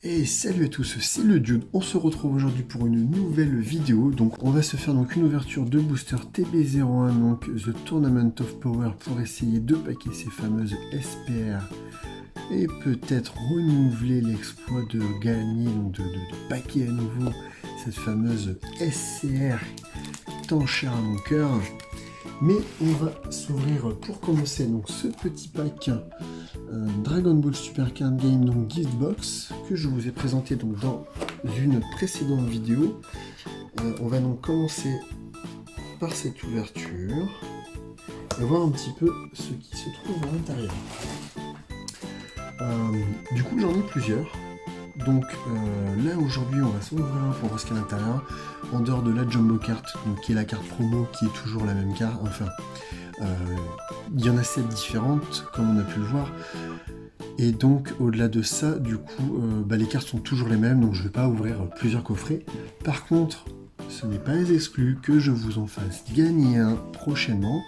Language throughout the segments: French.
Et salut à tous, c'est le Dude. On se retrouve aujourd'hui pour une nouvelle vidéo. Donc on va se faire donc une ouverture de booster TB01, donc The Tournament of Power, pour essayer de paquer ces fameuses SPR et peut-être renouveler l'exploit de gagner, donc de paquer à nouveau cette fameuse SCR tant chère à mon cœur. Mais on va s'ouvrir pour commencer donc ce petit pack Dragon Ball Super Card Game, donc Gift Box, que je vous ai présenté donc dans une précédente vidéo. On va donc commencer par cette ouverture et voir un petit peu ce qui se trouve à l'intérieur. Du coup j'en ai plusieurs. Donc là aujourd'hui on va s'en ouvrir un pour voir ce qu'il y a à l'intérieur. En dehors de la Jumbo Cart, donc qui est la carte promo, qui est toujours la même carte, enfin il y en a 7 différentes comme on a pu le voir. Et donc au-delà de ça, du coup, les cartes sont toujours les mêmes, donc je ne vais pas ouvrir plusieurs coffrets. Par contre, ce n'est pas exclu que je vous en fasse gagner un prochainement.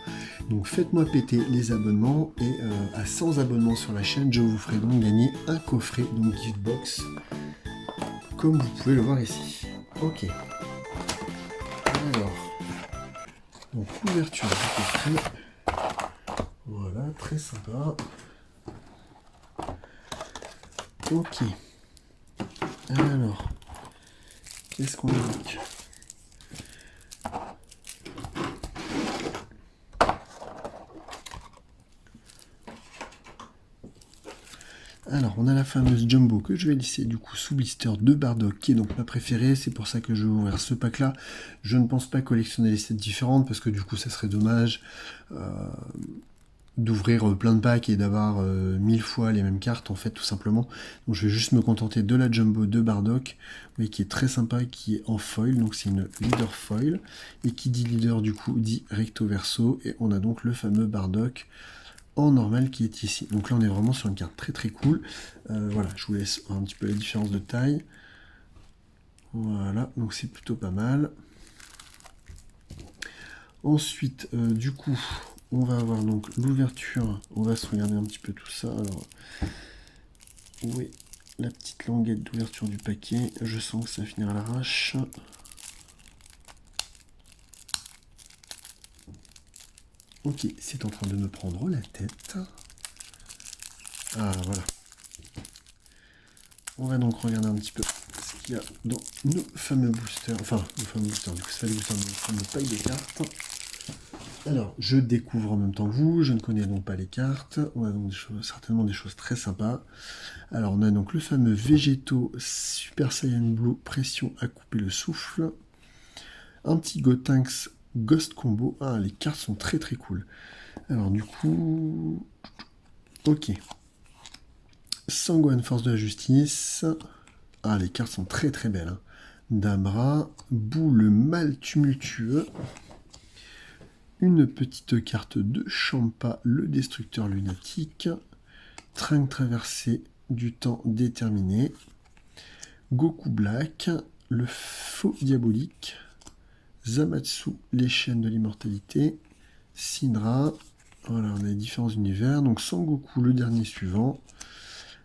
Donc faites-moi péter les abonnements et à 100 abonnements sur la chaîne, je vous ferai donc gagner un coffret, donc gift box, comme vous pouvez le voir ici. Ok. Alors, donc ouverture du coffret. Voilà, très sympa. Ok. Alors, qu'est-ce qu'on évoque? Alors, on a la fameuse Jumbo que je vais laisser du coup sous blister de Bardock, qui est donc ma préférée. C'est pour ça que je vais ouvrir ce pack-là. Je ne pense pas collectionner les sets différentes, parce que du coup, ça serait dommage d'ouvrir plein de packs et d'avoir 1000 fois les mêmes cartes, en fait, tout simplement. Donc, je vais juste me contenter de la Jumbo de Bardock, oui, qui est très sympa, qui est en foil. Donc, c'est une leader foil. Et qui dit leader, du coup, dit recto verso. Et on a donc le fameux Bardock en normal qui est ici. Donc là on est vraiment sur une carte très très cool. Voilà, je vous laisse un petit peu la différence de taille. Voilà, donc c'est plutôt pas mal. Ensuite, du coup, on va avoir donc l'ouverture. On va se regarder un petit peu tout ça. Alors, où est la petite languette d'ouverture du paquet? Je sens que ça va finir à l'arrache. Ok, c'est en train de me prendre la tête. Ah, voilà. On va donc regarder un petit peu ce qu'il y a dans nos fameux boosters. Enfin, nos fameux boosters, du coup, c'est pas des boosters, mais nos fameux packs de cartes. Alors, je découvre en même temps que vous, je ne connais donc pas les cartes. On a donc certainement des choses très sympas. Alors, on a donc le fameux Végétaux Super Saiyan Blue Pression à couper le souffle. Un petit Gotenks Ghost Combo. Ah, les cartes sont très très cool. Alors, du coup... Ok. Sangohan Force de la Justice. Ah, les cartes sont très très belles. Hein. Dabra, Bou le Mal Tumultueux. Une petite carte de Champa, le Destructeur Lunatique. Trinque Traversée du Temps Déterminé. Goku Black, le Faux Diabolique. Zamatsu, les Chaînes de l'Immortalité. Syndra. Voilà, on a les différents univers. Donc Sangoku, le dernier suivant.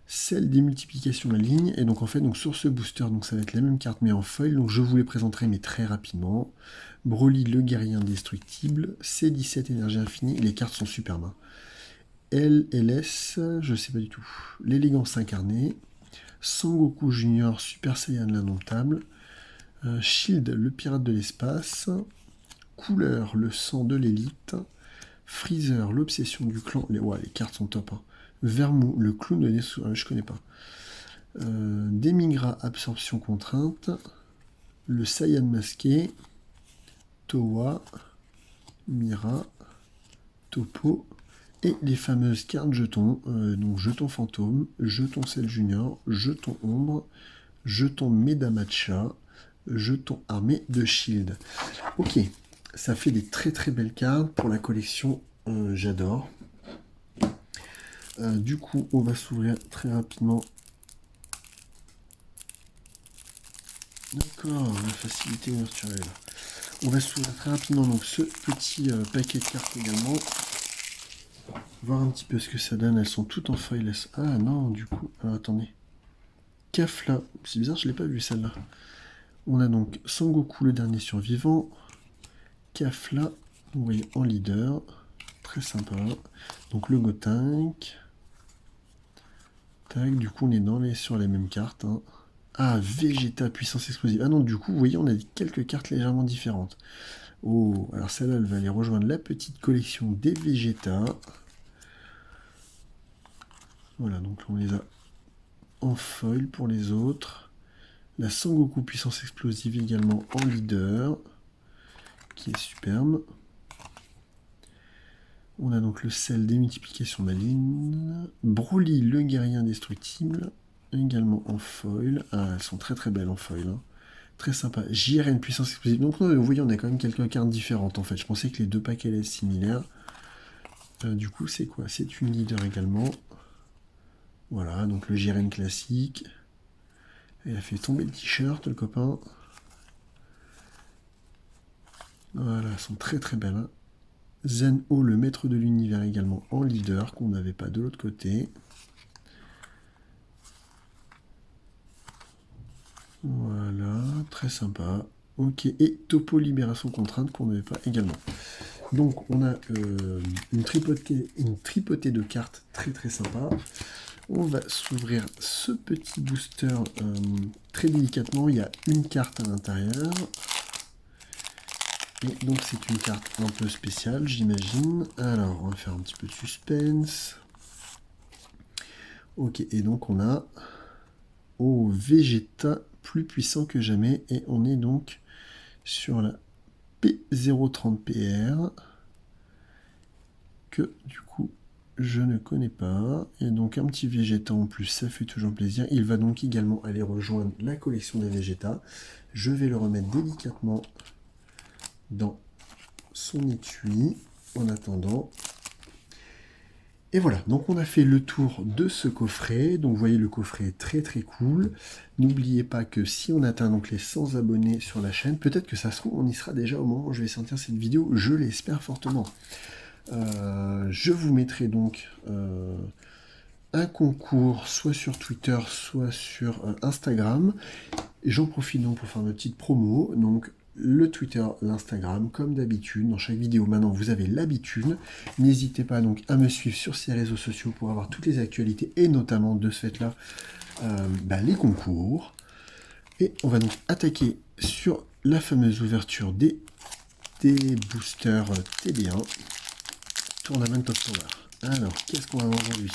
Celle des multiplications de la ligne, et donc en fait donc sur ce booster donc ça va être la même carte mais en foil, donc je vous les présenterai mais très rapidement. Broly le guerrier indestructible, C17 énergie infinie, les cartes sont superbes. Hein. LLS, je sais pas du tout. L'élégance incarnée, Sangoku Junior Super Saiyan l'indomptable, Shield le pirate de l'espace, Couleur le sang de l'élite, Freezer l'obsession du clan, les cartes sont top. Hein. Vermou, le clown de Nesu, je connais pas. Demigra, absorption contrainte. Le Saiyan masqué. Towa. Mira. Topo. Et les fameuses cartes jetons. Donc jeton fantôme, jeton Cell Junior, jeton ombre, jeton Medamacha, jeton armée de Shield. Ok, ça fait des très très belles cartes pour la collection. J'adore. Du coup, on va s'ouvrir très rapidement. D'accord, la facilité virtuelle. On va s'ouvrir très rapidement donc ce petit paquet de cartes également. Voir un petit peu ce que ça donne. Elles sont toutes en foil. Ah non, du coup, alors, attendez. Kafla. C'est bizarre, je l'ai pas vu celle-là. On a donc Sangoku, le dernier survivant. Kafla, vous voyez, en leader. Très sympa. Donc le Gotenk. Tac, du coup on est sur les mêmes cartes. Hein. Ah, Vegeta, puissance explosive. Ah non, du coup, vous voyez, on a quelques cartes légèrement différentes. Oh, alors celle-là, elle va aller rejoindre la petite collection des Vegeta. Voilà, donc on les a en foil pour les autres. La Sangoku puissance explosive également en leader, qui est superbe. On a donc le sel des multiplications malines. Broly, le guerrier indestructible, également en foil. Ah, elles sont très très belles en foil. Hein. Très sympa. JRN puissance explosive. Donc vous voyez, on a quand même quelques cartes différentes en fait. Je pensais que les deux paquets allaient être similaires. Du coup, c'est quoi? C'est une leader également. Voilà, donc le JRN classique. Il a fait tomber le t-shirt, le copain. Voilà, elles sont très très belles. Hein. Zen-O, le maître de l'univers également en leader, qu'on n'avait pas de l'autre côté. Voilà, très sympa. Ok, et Topo Libération Contrainte qu'on n'avait pas également. Donc on a une tripotée de cartes très très sympa. On va s'ouvrir ce petit booster très délicatement. Il y a une carte à l'intérieur. Et donc c'est une carte un peu spéciale, j'imagine. Alors, on va faire un petit peu de suspense. Ok, et donc on a Vegeta plus puissant que jamais. Et on est donc sur la P030PR. Que du coup, je ne connais pas. Et donc un petit Vegeta en plus, ça fait toujours plaisir. Il va donc également aller rejoindre la collection des Vegeta. Je vais le remettre délicatement dans son étui en attendant. Et voilà, donc on a fait le tour de ce coffret. Donc vous voyez, le coffret est très très cool. N'oubliez pas que si on atteint donc les 100 abonnés sur la chaîne, peut-être que ça se trouve, on y sera déjà au moment où je vais sortir cette vidéo, je l'espère fortement. Je vous mettrai donc un concours soit sur Twitter, soit sur Instagram. Et j'en profite donc pour faire une petite promo. Donc le Twitter, l'Instagram, comme d'habitude. Dans chaque vidéo, maintenant, vous avez l'habitude. N'hésitez pas donc à me suivre sur ces réseaux sociaux pour avoir toutes les actualités et notamment de ce fait-là, les concours. Et on va donc attaquer sur la fameuse ouverture des boosters TB1. Tournament of Power. Alors, qu'est-ce qu'on va voir aujourd'hui?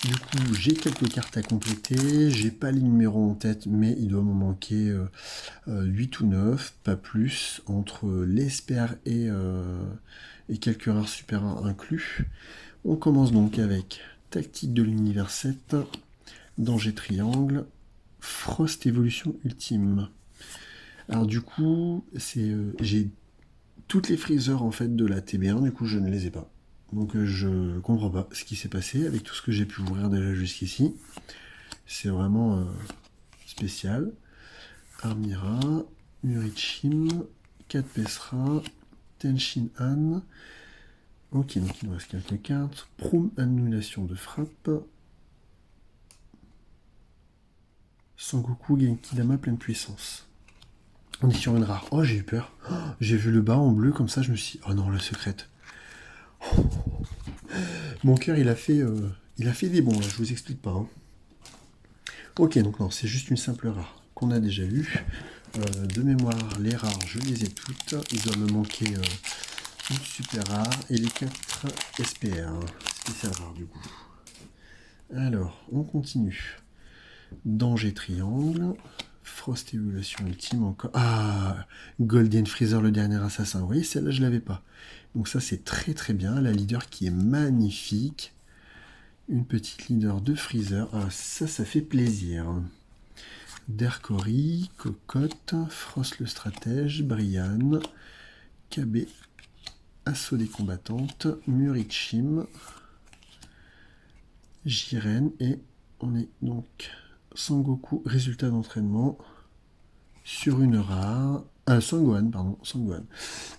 Du coup, j'ai quelques cartes à compléter. J'ai pas les numéros en tête, mais il doit m'en manquer 8 ou 9, pas plus, entre l'Esper et quelques rares super rares inclus. On commence donc avec Tactique de l'univers 7, Danger Triangle, Frost Évolution Ultime. Alors du coup, j'ai toutes les freezers en fait de la TB1, du coup je ne les ai pas. Donc je comprends pas ce qui s'est passé avec tout ce que j'ai pu ouvrir déjà jusqu'ici. C'est vraiment spécial. Armira, Murichim, 4 Pesra, Tenshin Han. Ok, donc il nous reste quelques cartes. Proum, annulation de frappe. Sangoku, Genkidama, pleine puissance. On est sur une rare. Oh, j'ai eu peur. Oh, j'ai vu le bas en bleu comme ça, je me suis dit, oh non, la secrète. Mon cœur, il a fait des bons, là, je vous explique pas. Hein. Ok, donc non, c'est juste une simple rare qu'on a déjà eu. De mémoire, les rares, je les ai toutes. Il doit me manquer une super rare et les 4 SPR. Spécial rare, du coup. Alors, on continue. Danger Triangle. Frost Évolution Ultime encore. Ah, Golden Freezer, le dernier assassin. Vous voyez, celle-là, je l'avais pas. Donc ça, c'est très très bien. La leader qui est magnifique. Une petite leader de Freezer. Ah, ça fait plaisir. Dercory, Cocotte, Frost le stratège, Brian, KB, Assaut des combattantes, Murichim, Jiren, et on est donc Sangoku, résultat d'entraînement sur une rare. Sangohan, pardon, Sangohan,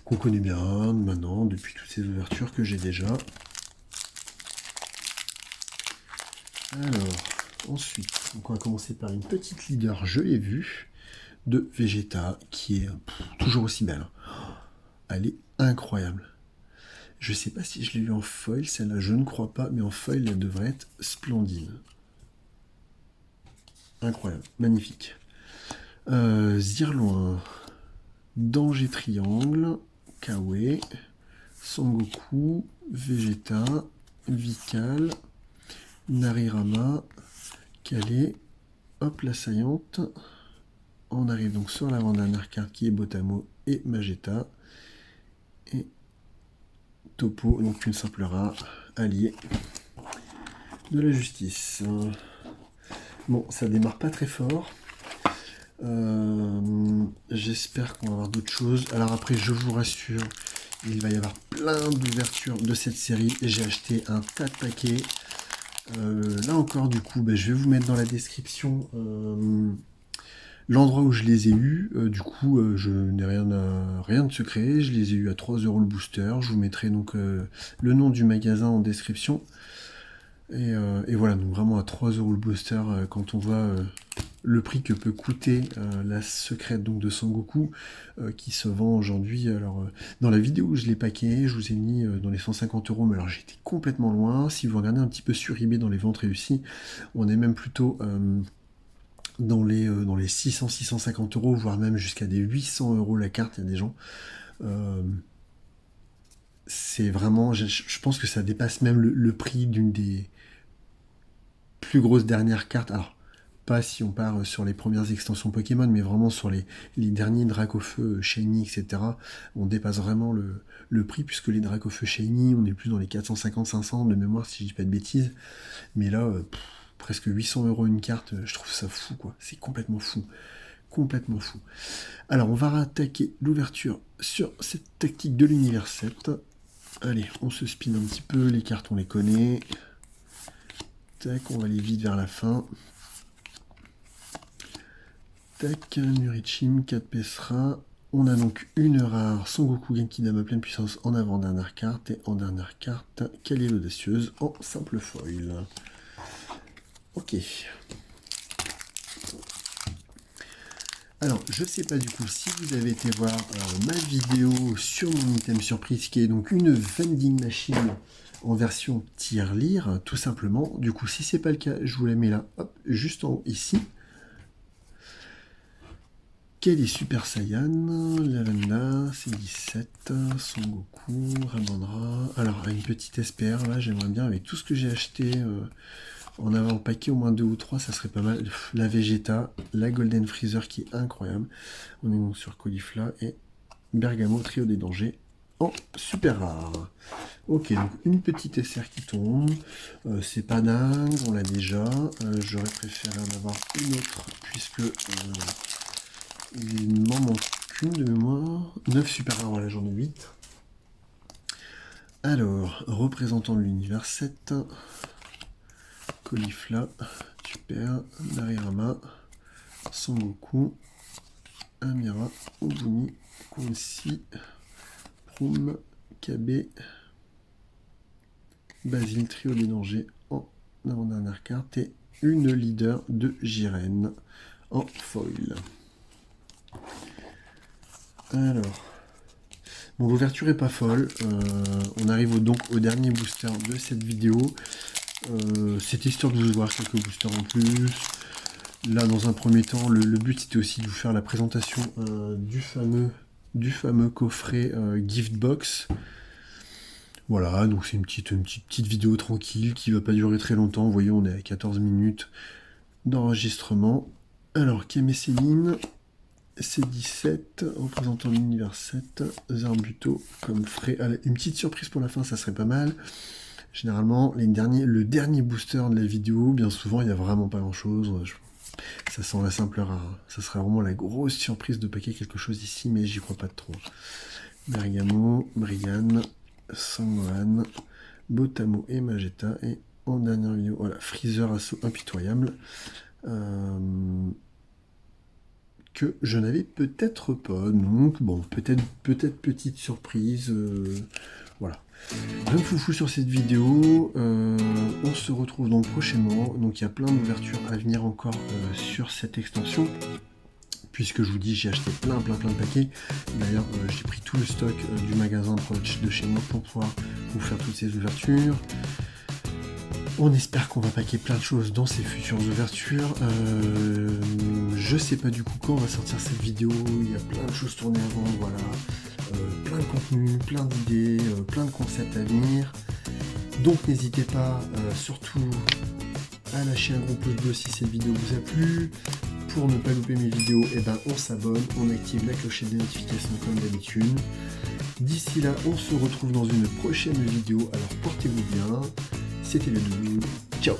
qu'on connaît bien maintenant depuis toutes ces ouvertures que j'ai déjà. Alors, ensuite, Donc on va commencer par une petite leader, je l'ai vue, de Vegeta, qui est toujours aussi belle. Elle est incroyable. Je sais pas si je l'ai eu en foil, celle-là je ne crois pas, mais en foil elle devrait être splendide. Incroyable, magnifique. Zirloin, Danger Triangle, Kawe, Sangoku, Vegeta, Vical, Narirama, Kale, hop l'assaillante. On arrive donc sur l'avant-dernière carte qui est Botamo et Magetta. Et Topo, donc une simple rare, alliée de la justice. Bon, ça démarre pas très fort. J'espère qu'on va avoir d'autres choses. Alors après, je vous rassure, il va y avoir plein d'ouvertures de cette série. J'ai acheté un tas de paquets. Là encore, du coup, je vais vous mettre dans la description l'endroit où je les ai eus. Du coup, je n'ai rien de secret. Je les ai eus à 3 € le booster. Je vous mettrai donc le nom du magasin en description. Et voilà, donc vraiment à 3 € le booster, quand on voit le prix que peut coûter la secrète donc de Sangoku, qui se vend aujourd'hui. Alors, dans la vidéo où je l'ai paqué, je vous ai mis dans les 150 €, mais alors j'étais complètement loin. Si vous regardez un petit peu sur eBay dans les ventes réussies, on est même plutôt dans les 600-650 €, voire même jusqu'à des 800 € la carte. Il y a des gens. C'est vraiment, je pense que ça dépasse même le prix d'une des plus grosses dernières cartes. Alors, pas si on part sur les premières extensions Pokémon, mais vraiment sur les derniers Dracofeu Shiny, etc. On dépasse vraiment le prix, puisque les Dracofeu Shiny, on est plus dans les 450-500 de mémoire, si je dis pas de bêtises. Mais là, presque 800 € une carte, je trouve ça fou, quoi. C'est complètement fou. Complètement fou. Alors, on va rattaquer l'ouverture sur cette tactique de l'univers 7. Allez, on se spin un petit peu, les cartes on les connaît. Tac, on va aller vite vers la fin. Tac, Nurichim, 4 Pesra. On a donc une rare Sangoku Genki Dama pleine puissance en avant-dernière carte. Et en dernière carte, Kale l'audacieuse en simple foil. Ok. Alors, je sais pas du coup si vous avez été voir ma vidéo sur mon item surprise, qui est donc une vending machine en version tirelire, tout simplement. Du coup, si c'est pas le cas, je vous la mets là, hop, juste en haut ici. Quel est Super Saiyan, Lavanda, C17, Son Goku, Ramandra. Alors, une petite SPR là, j'aimerais bien, avec tout ce que j'ai acheté en avant paquet, au moins 2 ou 3, ça serait pas mal. La Vegeta, la Golden Freezer qui est incroyable. On est donc sur Caulifla et Bergamo, Trio des Dangers en super rare. Ok, donc une petite SR qui tombe. C'est pas dingue, on l'a déjà. J'aurais préféré en avoir une autre, puisque il m'en manque qu'une de mémoire. 9 super rares, voilà, j'en ai 8. Alors, représentant de l'univers 7. Caulifla, super, Narirama, Sangoku, Amira, Obuni, Kunsi, Proum, KB, Basile, Trio des Dangers en avant-dernière carte et une leader de Jiren en foil. Alors, bon, l'ouverture est pas folle. On arrive donc au dernier booster de cette vidéo. C'était histoire de vous voir quelques boosters en plus. Là, dans un premier temps, le but c'était aussi de vous faire la présentation du fameux coffret Gift Box. Voilà, donc c'est une petite vidéo tranquille qui va pas durer très longtemps. Vous voyez, on est à 14 minutes d'enregistrement. Alors, Kame Céline, C17, représentant l'univers 7, Zarbuto comme frais. Allez, une petite surprise pour la fin, ça serait pas mal. Généralement, le dernier booster de la vidéo, bien souvent, il n'y a vraiment pas grand-chose. Ça sent la simple rare. Ça serait vraiment la grosse surprise de paquer quelque chose ici, mais j'y crois pas trop. Bergamo, Brian, Sangohan, Botamo et Magetta. Et en dernière vidéo, voilà, Freezer Assaut impitoyable. Que je n'avais peut-être pas. Donc, bon, peut-être petite surprise. Voilà. Rien de foufou sur cette vidéo, on se retrouve donc prochainement, donc il y a plein d'ouvertures à venir encore sur cette extension, puisque je vous dis j'ai acheté plein de paquets. D'ailleurs j'ai pris tout le stock du magasin proche de chez moi pour pouvoir vous faire toutes ces ouvertures. On espère qu'on va paquer plein de choses dans ces futures ouvertures. Je sais pas du coup quand on va sortir cette vidéo, il y a plein de choses tournées avant, voilà. Plein de contenu, plein d'idées, plein de concepts à venir. Donc n'hésitez pas surtout à lâcher un gros pouce bleu si cette vidéo vous a plu. Pour ne pas louper mes vidéos, on s'abonne, on active la clochette des notifications comme d'habitude. D'ici là, on se retrouve dans une prochaine vidéo, alors portez-vous bien. C'était le Doudou, ciao.